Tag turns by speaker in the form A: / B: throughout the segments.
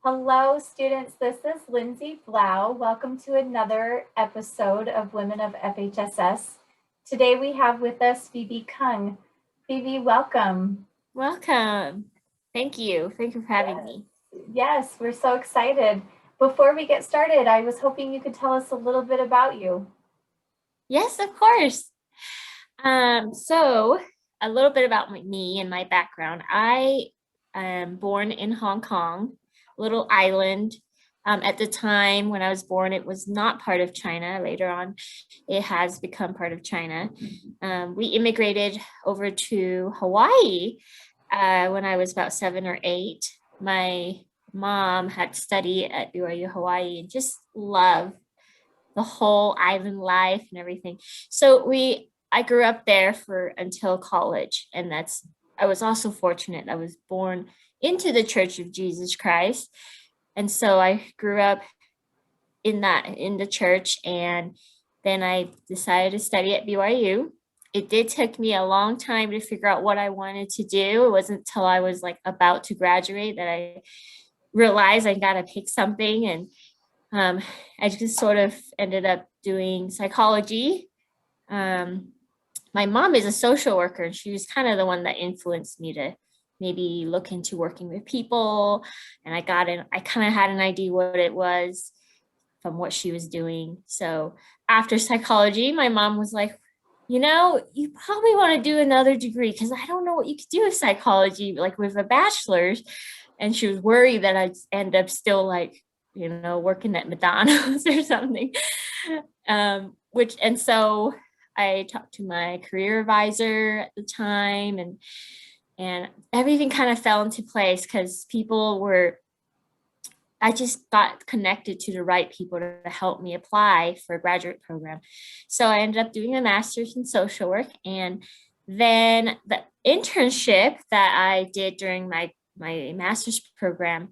A: Hello, students. This is Lindsay Blau. Welcome to another episode of Women of FHSS. Today we have with us Phoebe Kung. Phoebe, welcome.
B: Welcome. Thank you. Thank you for having
A: Yes,
B: me.
A: yes, we're so excited. Before we get started, I was hoping you could tell us a little bit about you.
B: Yes, of course. So a little bit about me and my background. I am born in Hong Kong, little island. At the time when I was born, it was not part of China. Later on, it has become part of China. We immigrated over to Hawaii when I was about 7 or 8. My mom had studied at BYU Hawaii and just loved the whole island life and everything. I grew up there for until college, and I was also fortunate. I was born into the Church of Jesus Christ, and so I grew up in the church, and then I decided to study at BYU. It did take me a long time to figure out what I wanted to do. It wasn't until I was like about to graduate that I realized I got to pick something, and um, I just sort of ended up doing psychology. Um, my mom is a social worker, and she was kind of the one that influenced me to maybe look into working with people. And I kind of had an idea what it was from what she was doing. So after psychology, my mom was like, you probably want to do another degree because I don't know what you could do with psychology, like with a bachelor's. And she was worried that I'd end up still like, working at McDonald's or something. And so I talked to my career advisor at the time, and everything kind of fell into place because I just got connected to the right people to help me apply for a graduate program. So I ended up doing a master's in social work. And then the internship that I did during my master's program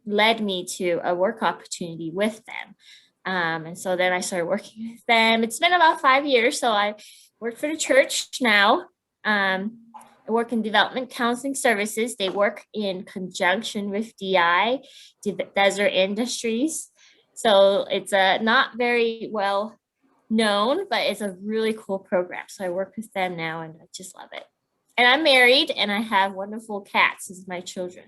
B: led me to a work opportunity with them. And so then I started working with them. It's been about 5 years. So I work for the church now. I work in development counseling services. They work in conjunction with DI, Desert Industries. So it's not very well known, but it's a really cool program. So I work with them now and I just love it. And I'm married and I have wonderful cats as my children.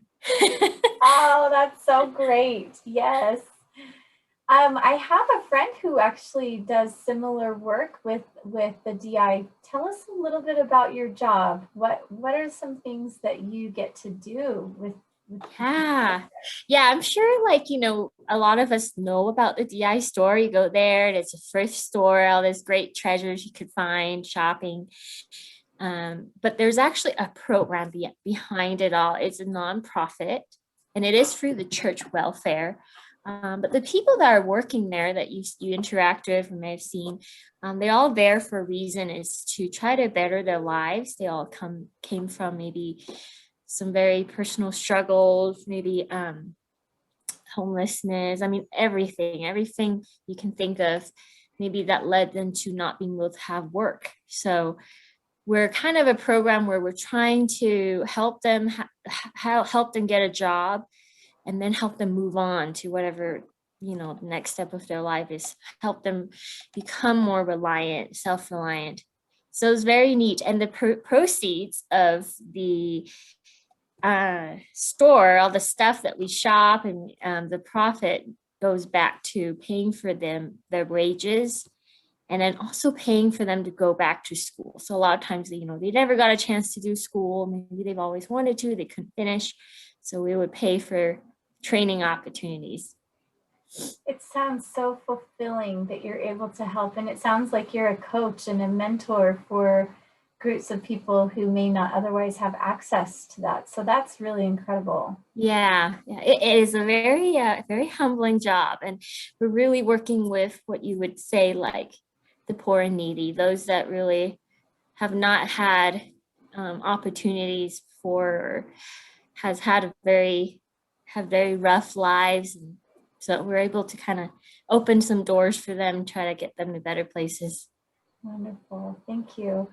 A: Oh, that's so great. Yes. I have a friend who actually does similar work with the DI. Tell us a little bit about your job. What are some things that you get to do with
B: Yeah. Yeah, I'm sure a lot of us know about the DI store. You go there and it's a thrift store, all these great treasures you could find shopping. But there's actually a program behind it all. It's a nonprofit and it is through the church welfare. But the people that are working there that you interact with and may have seen, they're all there for a reason, is to try to better their lives. They all came from maybe some very personal struggles, maybe homelessness. I mean, everything you can think of, maybe that led them to not being able to have work. So we're kind of a program where we're trying to help them help them get a job and then help them move on to whatever the next step of their life is, help them become more reliant, self-reliant. So it's very neat. And the proceeds of the store, all the stuff that we shop, and the profit goes back to paying for them their wages, and then also paying for them to go back to school. So a lot of times, they never got a chance to do school. Maybe they've always wanted to, they couldn't finish. So we would pay for training opportunities.
A: it sounds so fulfilling that you're able to help, and it sounds like you're a coach and a mentor for groups of people who may not otherwise have access to that. So that's really incredible.
B: Yeah, it is a very humbling job, and we're really working with what you would say like the poor and needy, those that really have not had opportunities for, has had a very have very rough lives, and so we're able to kind of open some doors for them, try to get them to better places.
A: Wonderful. Thank you.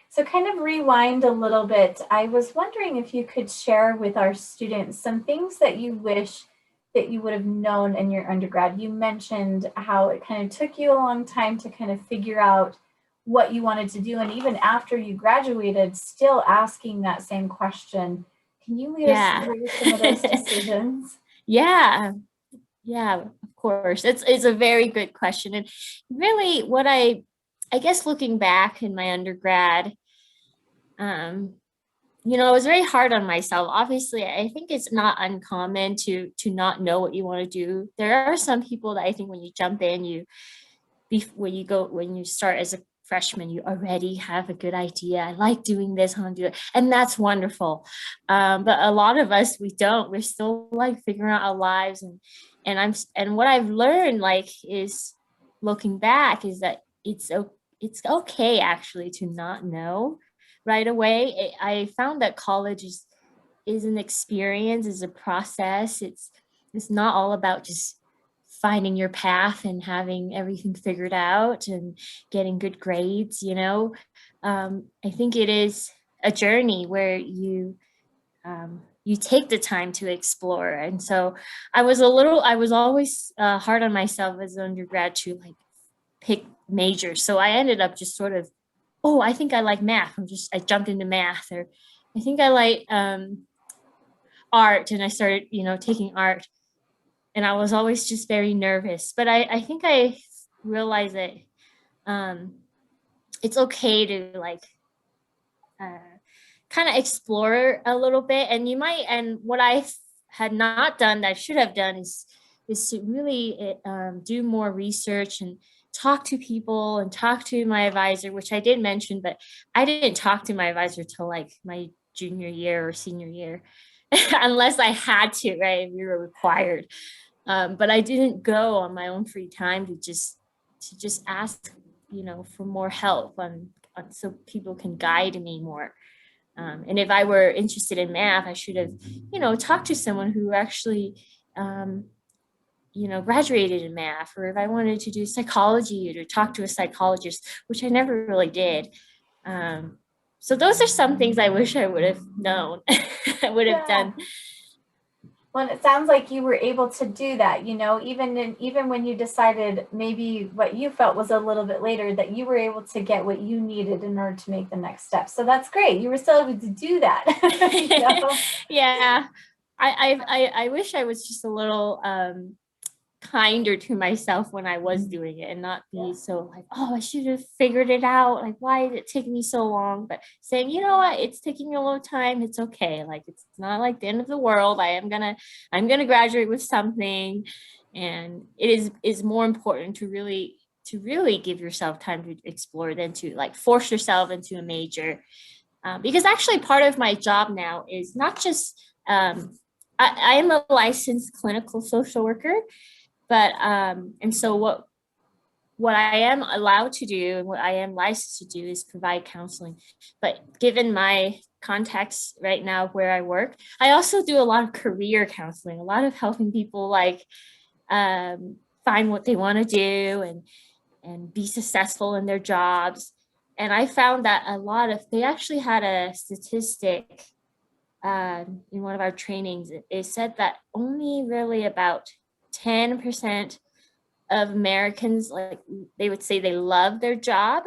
A: So kind of rewind a little bit. I was wondering if you could share with our students some things that you wish that you would have known in your undergrad. You mentioned how it kind of took you a long time to kind of figure out what you wanted to do. And even after you graduated, still asking that same question. Can you lead us
B: Yeah.
A: through some of those decisions?
B: Yeah. Yeah, of course. It's a very good question. And really what I guess looking back in my undergrad, um, I was very hard on myself. Obviously, I think it's not uncommon to not know what you want to do. There are some people that I think when you jump in, when you start as a freshman, you already have a good idea. I like doing this, I want to do it, and that's wonderful. But a lot of us, we don't. We're still like figuring out our lives, and what I've learned, like, is looking back, is that it's okay actually to not know right away. I found that college is an experience, is a process. It's not all about just finding your path and having everything figured out and getting good grades. I think it is a journey where you take the time to explore. And so I was always hard on myself as an undergrad to like pick majors. So I ended up just sort of, oh, I think I like math. I jumped into math, or I think I like art, and I started, taking art. And I was always just very nervous. But I think I realized that um, it's okay to like uh, kind of explore a little bit. And what I had not done that I should have done is to really do more research and talk to people and talk to my advisor, which I did mention, but I didn't talk to my advisor till like my junior year or senior year, unless I had to, right? We were required. But I didn't go on my own free time to just ask, for more help on so people can guide me more. And if I were interested in math, I should have, talked to someone who actually, graduated in math. Or if I wanted to do psychology, or talk to a psychologist, which I never really did. So those are some things I wish I would have known, I would have
A: Yeah.
B: done.
A: Well, it sounds like you were able to do that, even when you decided maybe what you felt was a little bit later, that you were able to get what you needed in order to make the next step. So that's great. You were still able to do that.
B: Yeah. I wish I was just a little kinder to myself when I was doing it, and not be so like, oh, I should have figured it out. Like, why did it take me so long? But saying, you know what, it's taking a little time. It's okay. Like, it's not like the end of the world. I'm gonna graduate with something. And it is more important to really give yourself time to explore than to like force yourself into a major. Because actually part of my job now is not just I am a licensed clinical social worker, but and so what I am allowed to do and what I am licensed to do is provide counseling. But given my context right now where I work, I also do a lot of career counseling, a lot of helping people like find what they want to do and be successful in their jobs. And I found that they actually had a statistic in one of our trainings. It said that only really about 10% of Americans, like, they would say they love their job.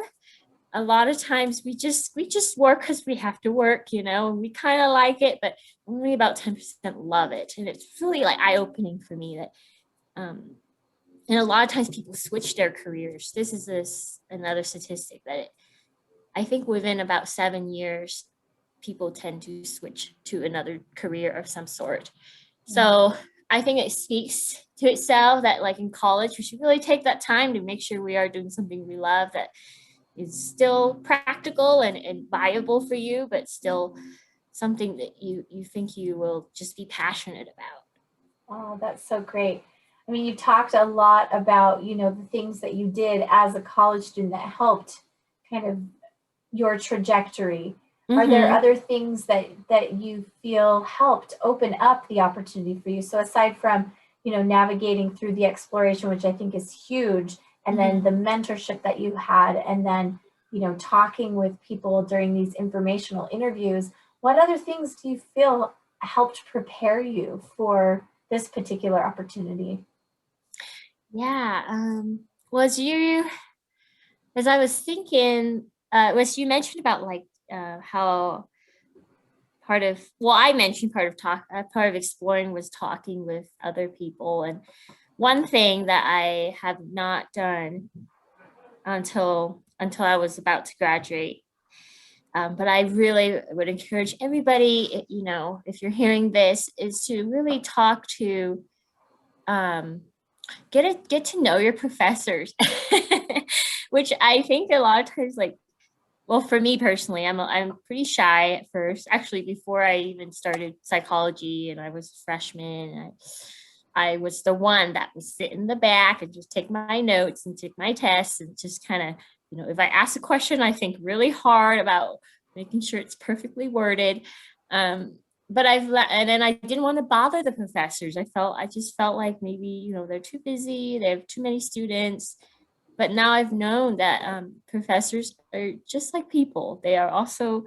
B: A lot of times we just work because we have to work, and we kind of like it, but only about 10% love it. And it's really like eye-opening for me that and a lot of times people switch their careers. This is another statistic that I think within about 7 years, people tend to switch to another career of some sort. So I think it speaks to itself that, like, in college, we should really take that time to make sure we are doing something we love that is still practical and viable for you, but still something that you think you will just be passionate about.
A: Oh, that's so great. I mean, you talked a lot about, the things that you did as a college student that helped kind of your trajectory. Are there
B: Mm-hmm.
A: other things that you feel helped open up the opportunity for you? So aside from, navigating through the exploration, which I think is huge, and then
B: Mm-hmm.
A: the mentorship that you had, and then talking with people during these informational interviews, what other things do you feel helped prepare you for this particular opportunity?
B: Yeah. Was you, as I was thinking, was you mentioned about like how part of, well, I mentioned part of exploring was talking with other people. And one thing that I have not done until I was about to graduate. But I really would encourage everybody, if you're hearing this, is to really talk to, um, get to know your professors, which I think a lot of times, like, well, for me personally, I'm pretty shy at first. Actually, before I even started psychology and I was a freshman, I was the one that would sit in the back and just take my notes and take my tests and just kind of, if I ask a question, I think really hard about making sure it's perfectly worded. Um, but and then I didn't want to bother the professors. I just felt like maybe, they're too busy, they have too many students. But now I've known that professors are just like people. They are also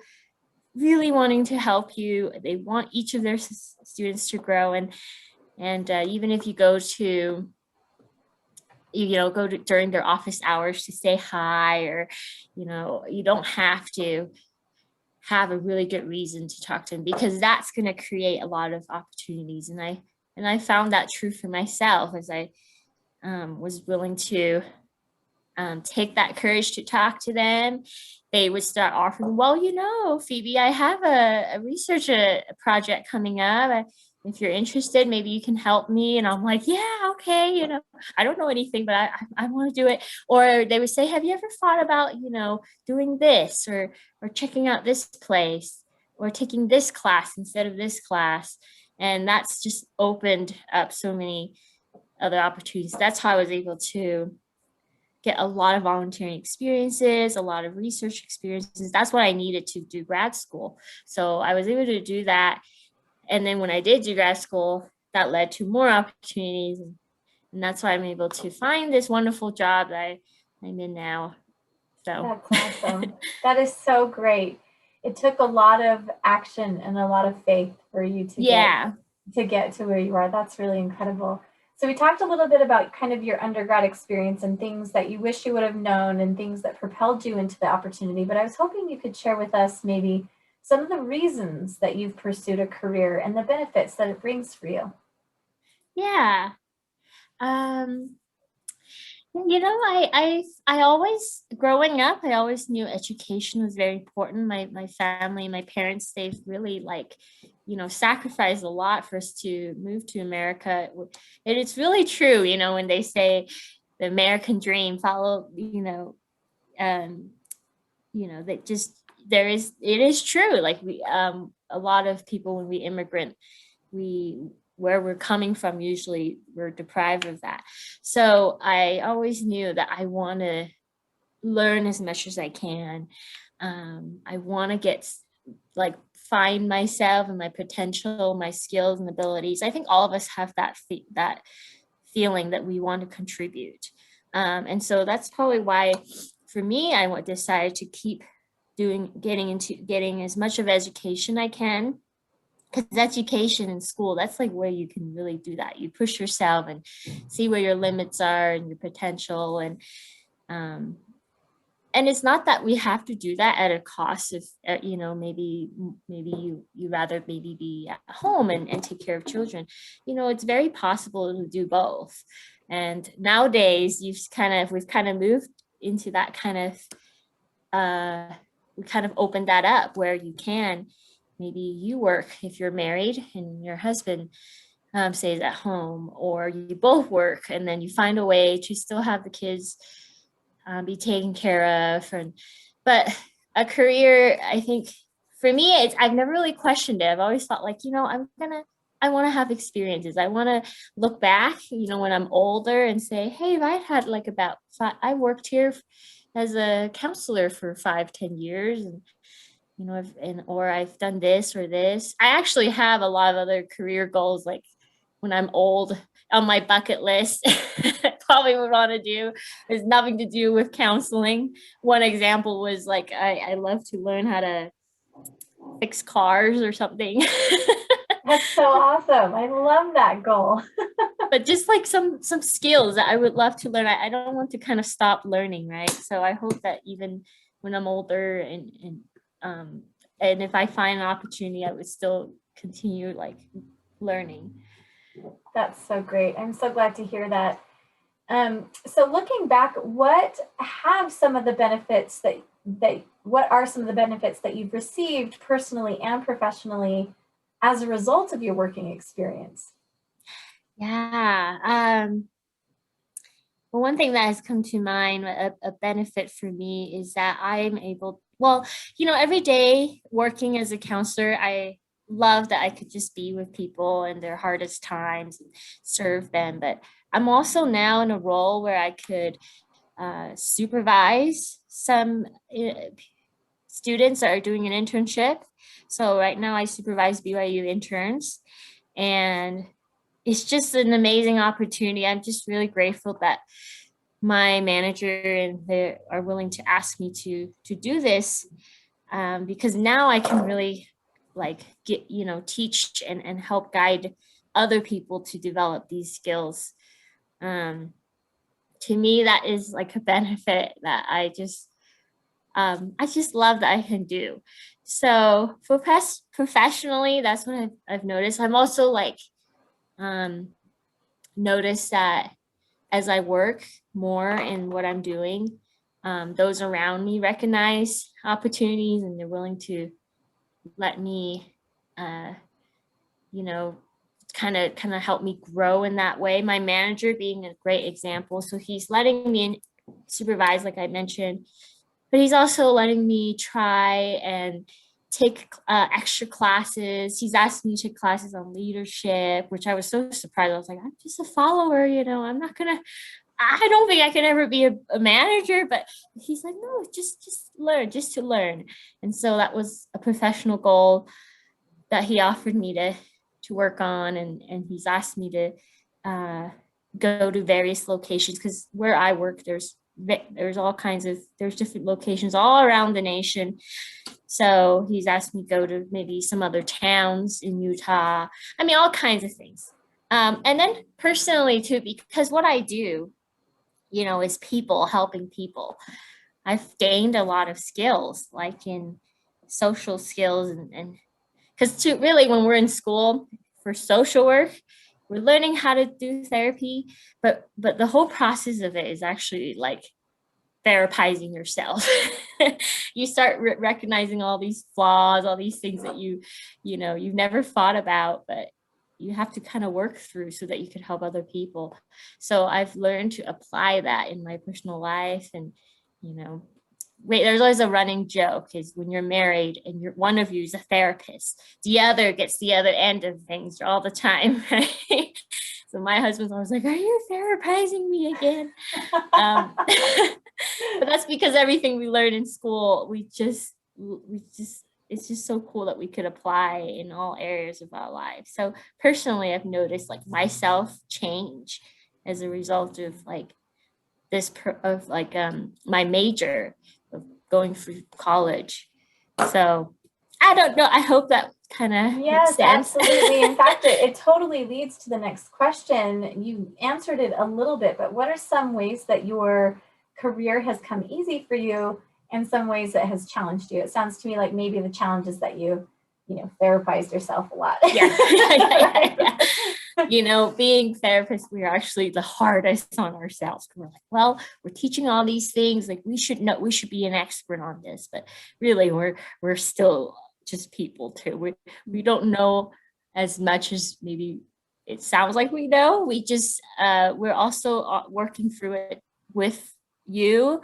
B: really wanting to help you. They want each of their students to grow. And even if you go to, during their office hours to say hi, or, you don't have to have a really good reason to talk to them, because that's going to create a lot of opportunities. And I found that true for myself as I was willing to take that courage to talk to them. They would start offering, well, Phoebe, I have a research project coming up. If you're interested, maybe you can help me. And I'm like, yeah, okay. I don't know anything, but I want to do it. Or they would say, have you ever thought about, doing this, or checking out this place, or taking this class instead of this class? And that's just opened up so many other opportunities. That's how I was able to get a lot of volunteering experiences, a lot of research experiences. That's what I needed to do grad school. So I was able to do that. And then when I did do grad school, that led to more opportunities. And that's why I'm able to find this wonderful job that I'm in now. So
A: That's awesome. That is so great. It took a lot of action and a lot of faith for you to get
B: yeah.
A: to where you are. That's really incredible. So we talked a little bit about kind of your undergrad experience and things that you wish you would have known and things that propelled you into the opportunity, but I was hoping you could share with us maybe some of the reasons that you've pursued a career and the benefits that it brings for you.
B: Yeah. Um, I always, growing up, I always knew education was very important. My family, my parents, they've really like, sacrificed a lot for us to move to America. And it's really true, when they say the American dream, follow, um, that just it is true. Like a lot of people when we immigrant, we where we're coming from, usually we're deprived of that. So I always knew that I want to learn as much as I can. I want to get like find myself and my potential, my skills and abilities. I think all of us have that feeling that we want to contribute. And so that's probably why for me I decided to keep getting as much of education I can, because education in school, that's like where you can really do that. You push yourself and see where your limits are and your potential. Um, and it's not that we have to do that at a cost of, maybe you rather maybe be at home and take care of children. It's very possible to do both. And nowadays we've kind of moved into that kind of, we kind of opened that up where you can, maybe you work if you're married and your husband stays at home, or you both work and then you find a way to still have the kids be taken care of. But a career, I think for me, I've never really questioned it. I've always thought like, I want to have experiences. I want to look back, when I'm older and say, hey, if I had like about I worked here as a counselor for 5-10 years, and or I've done this or this. I actually have a lot of other career goals, like when I'm old, on my bucket list. probably would want to do. It's nothing to do with counseling. One example was like, I love to learn how to fix cars or something.
A: That's so awesome. I love that goal.
B: But just like some skills that I would love to learn. I don't want to kind of stop learning, right? So I hope that even when I'm older and if I find an opportunity, I would still continue like learning.
A: That's so great. I'm so glad to hear that. So looking back, what have some of the benefits what are some of the benefits that you've received personally and professionally as a result of your working experience?
B: Yeah. Well, one thing that has come to mind, a benefit for me is that I'm able, well, every day working as a counselor, I love that I could just be with people in their hardest times and serve them. But I'm also now in a role where I could supervise some students that are doing an internship. So right now I supervise BYU interns, and it's just an amazing opportunity. I'm just really grateful that my manager and they are willing to ask me to do this, because now I can really like get teach and help guide other people to develop these skills. To me, that is like a benefit that I just love that I can do. So for professionally, that's what I've noticed. I'm also like um, noticed that as I work more in what I'm doing, those around me recognize opportunities and they're willing to let me, uh, you know, kind of help me grow in that way. My manager being a great example. So he's letting me supervise, like I mentioned, but he's also letting me try and take extra classes. He's asked me to take classes on leadership, which I was so surprised. I was like, I'm just a follower, I'm not gonna. I don't think I could ever be a manager, but he's like, no, just learn, just to learn. And so that was a professional goal that he offered me to work on, and he's asked me to uh, go to various locations because where I work, there's all kinds of there's different locations all around the nation. So he's asked me to go to maybe some other towns in Utah. I mean, all kinds of things. And then personally too, because what I do, is people helping people. I've gained a lot of skills, like in social skills and because to really when we're in school for social work, we're learning how to do therapy, but the whole process of it is actually like therapizing yourself. You start recognizing all these flaws, all these things that you've never thought about, but you have to kind of work through so that you can help other people. So I've learned to apply that in my personal life. And you know wait, there's always a running joke is when you're married and one of you is a therapist, the other gets the other end of things all the time, right? So my husband's always like, are you therapizing me again? But that's because everything we learn in school, it's just so cool that we could apply in all areas of our lives. So personally, I've noticed like myself change as a result of like my major of going through college. So I don't know. I hope that kind of
A: Yes,
B: makes sense.
A: absolutely. In fact, it totally leads to the next question. You answered it a little bit, but what are some ways that your career has come easy for you and some ways that has challenged you? It sounds to me like maybe the challenge is that therapized yourself a lot.
B: Yeah. Being therapists, we're actually the hardest on ourselves. We're like, well, we're teaching all these things. Like we should be an expert on this, but really we're still just people too. We don't know as much as maybe it sounds like we know. We're also working through it with you,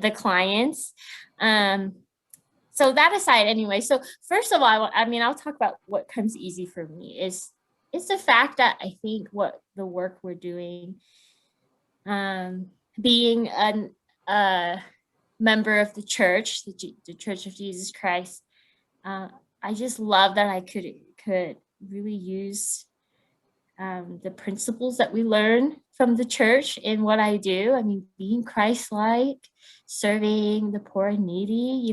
B: the clients. So that aside, anyway. So first of all, I'll talk about what comes easy for me is it's the fact that I think what the work we're doing, being a member of the church, the Church of Jesus Christ, I just love that I could really use the principles that we learn from the church in what I do. I mean, being Christ-like, serving the poor and needy.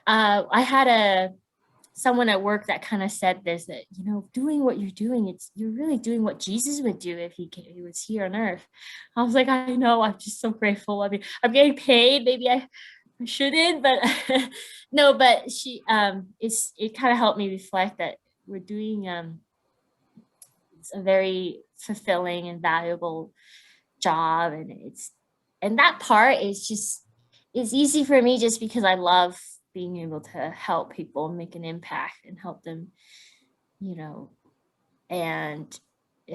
B: I had someone at work that kind of said this, that doing what you're doing, you're really doing what Jesus would do if he was here on earth. I was like, I know, I'm just so grateful. I mean, I'm getting paid. Maybe I shouldn't, but no, but it kind of helped me reflect that we're doing it's a very fulfilling and valuable job, and that part is easy for me just because I love being able to help people make an impact and help them, you know, and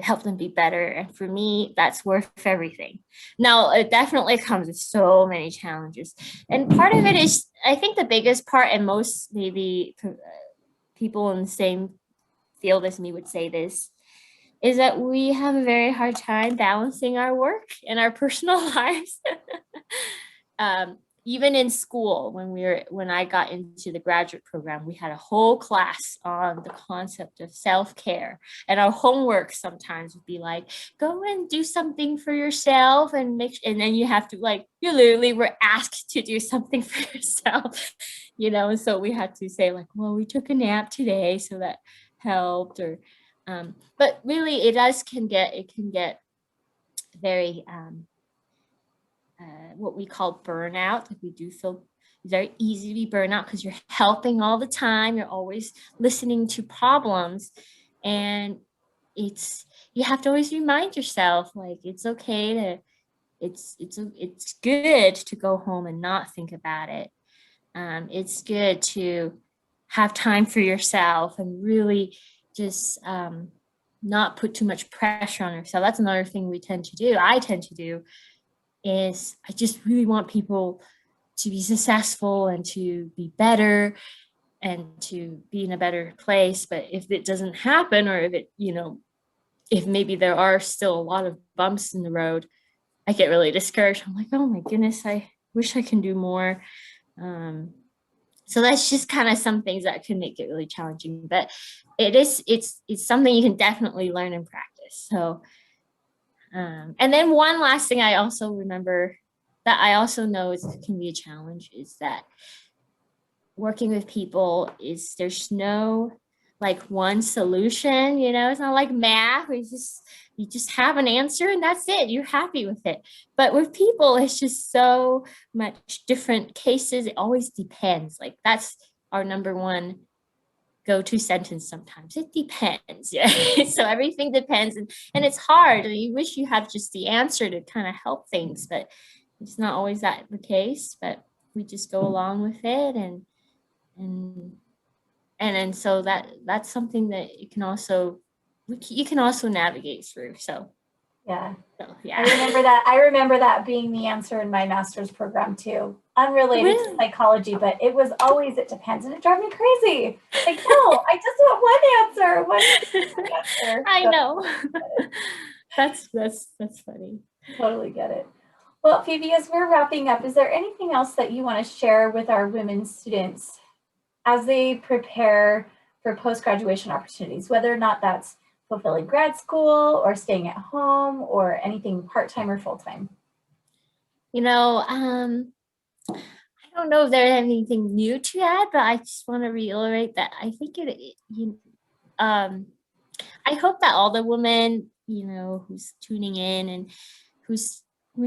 B: help them be better. And for me, that's worth everything. Now, it definitely comes with so many challenges. And part of it is, I think the biggest part, and most maybe people in the same field as me would say this, is that we have a very hard time balancing our work and our personal lives. um, Even in school, when I got into the graduate program, we had a whole class on the concept of self-care, and our homework sometimes would be like, go and do something for yourself, and then you have to, like, you literally were asked to do something for yourself, and so we had to say, like, well, we took a nap today, so that helped. Or but really it can get very what we call burnout. Like, we do feel very easy to be burnout because you're helping all the time, you're always listening to problems, and you have to always remind yourself, like, it's okay to it's good to go home and not think about it. It's good to have time for yourself and really just not put too much pressure on yourself. That's another thing I tend to do, is I just really want people to be successful and to be better and to be in a better place. But if it doesn't happen, or if maybe there are still a lot of bumps in the road, I get really discouraged. I'm like, oh my goodness, I wish I can do more. So that's just kind of some things that can make it really challenging, but it's something you can definitely learn and practice. So and then one last thing I also remember that I also know can be a challenge is that working with people there's no like one solution. It's not like math where you just have an answer and that's it, you're happy with it. But with people, it's just so much different cases. It always depends. Like, that's our number one go-to sentence sometimes. It depends. Yeah. So everything depends, and it's hard. You wish you had just the answer to kind of help things, but it's not always that the case. But we just go along with it, and and so that's something that you can also navigate through.
A: Yeah.
B: Yeah.
A: I remember that being the answer in my master's program too. Unrelated to psychology, but it was always, it depends, and it drove me crazy. Like, no, I just want one answer.
B: I know. That's funny.
A: Totally get it. Well, Phoebe, as we're wrapping up, is there anything else that you want to share with our women students as they prepare for post-graduation opportunities, whether or not that's fulfilling grad school or staying at home or anything part-time or full-time?
B: I don't know if there's anything new to add, but I just want to reiterate that I think I hope that all the women, who's tuning in and who's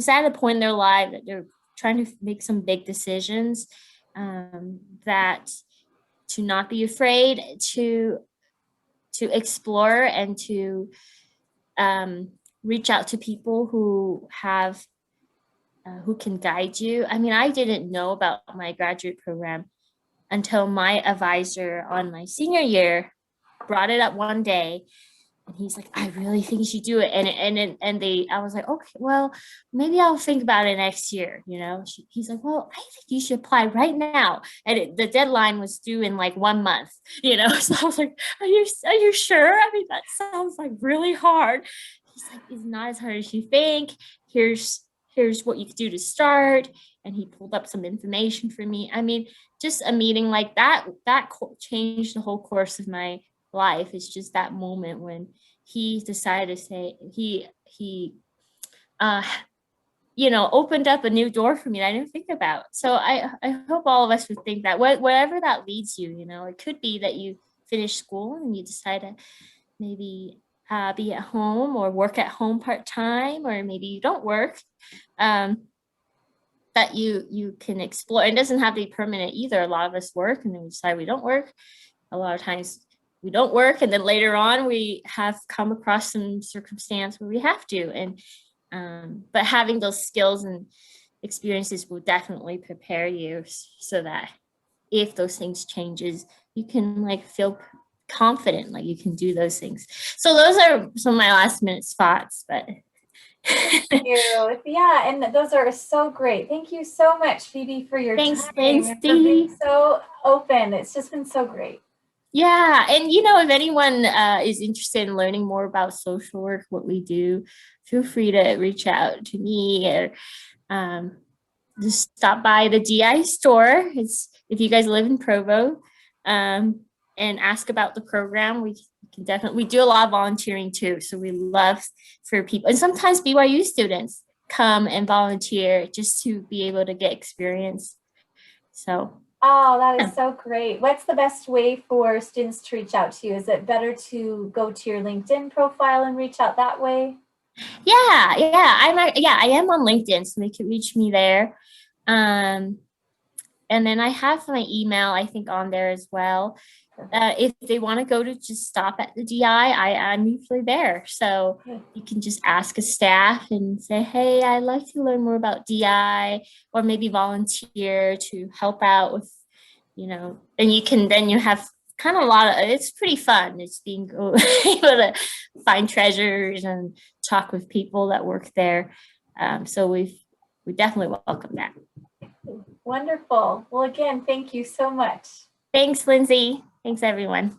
B: at a point in their life that they're trying to make some big decisions, that to not be afraid to explore and to reach out to people who can guide you. I mean, I didn't know about my graduate program until my advisor on my senior year brought it up one day, and he's like, I really think you should do it. I was like, okay, well, maybe I'll think about it next year. He's like, well, I think you should apply right now. And the deadline was due in like 1 month, So I was like, are you sure? I mean, that sounds like really hard. He's like, it's not as hard as you think. Here's what you could do to start. And he pulled up some information for me. I mean, just a meeting like that changed the whole course of my life. It's just that moment when he decided to say he uh, opened up a new door for me that I didn't think about. So I hope all of us would think that whatever that leads you, it could be that you finish school and you decide to maybe be at home or work at home part-time, or maybe you don't work. That you can explore. It doesn't have to be permanent either. A lot of us work and then we decide we don't work. A lot of times we don't work, and then later on we have come across some circumstance where we have to. And but having those skills and experiences will definitely prepare you so that if those things changes, you can like feel confident, like you can do those things. So those are some of my last minute thoughts, but
A: You. Yeah, and those are so great. Thank you so much, Phoebe, for your
B: thanks,
A: time and for being
B: Lindsay.
A: so open. It's just been so great.
B: Yeah, and if anyone is interested in learning more about social work, what we do, feel free to reach out to me, or um, just stop by the DI store. It's if you guys live in Provo, and ask about the program. We can definitely, we do a lot of volunteering too, so we love for people, and sometimes BYU students come and volunteer just to be able to get experience. So
A: Oh, that is so great. What's the best way for students to reach out to you? Is it better to go to your LinkedIn profile and reach out that way?
B: yeah, I am on LinkedIn, so they can reach me there. Um, and then I have my email, I think, on there as well. If they want to go to just stop at the DI, I'm usually there. So you can just ask a staff and say, hey, I'd like to learn more about DI, or maybe volunteer to help out with, and you have kind of a lot of, it's pretty fun. It's being able to find treasures and talk with people that work there. So we definitely welcome that.
A: Wonderful. Well, again, thank you so much.
B: Thanks, Lindsay. Thanks, everyone.